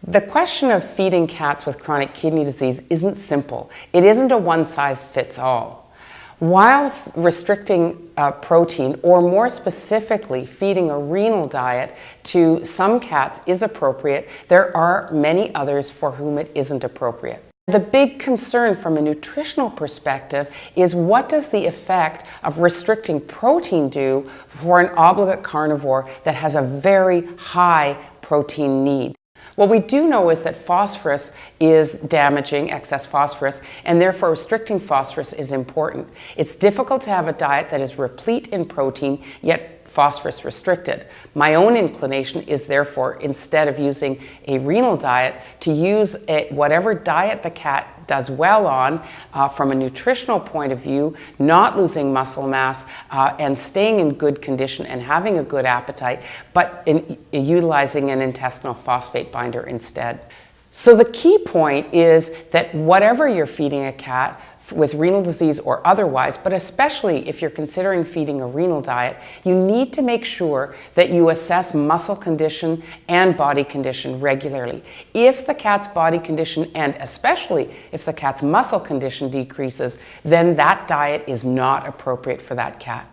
The question of feeding cats with chronic kidney disease isn't simple. It isn't a one-size-fits-all. While restricting protein, or more specifically feeding a renal diet to some cats is appropriate, there are many others for whom it isn't appropriate. The big concern from a nutritional perspective is, what does the effect of restricting protein do for an obligate carnivore that has a very high protein need? What we do know is that phosphorus is damaging, excess phosphorus, and therefore restricting phosphorus is important. It's difficult to have a diet that is replete in protein, yet phosphorus restricted. My own inclination is therefore, instead of using a renal diet, to use whatever diet the cat does well on from a nutritional point of view, not losing muscle mass and staying in good condition and having a good appetite, but utilizing an intestinal phosphate binder instead. So the key point is that whatever you're feeding a cat, with renal disease or otherwise, but especially if you're considering feeding a renal diet, you need to make sure that you assess muscle condition and body condition regularly. If the cat's body condition, and especially if the cat's muscle condition decreases, then that diet is not appropriate for that cat.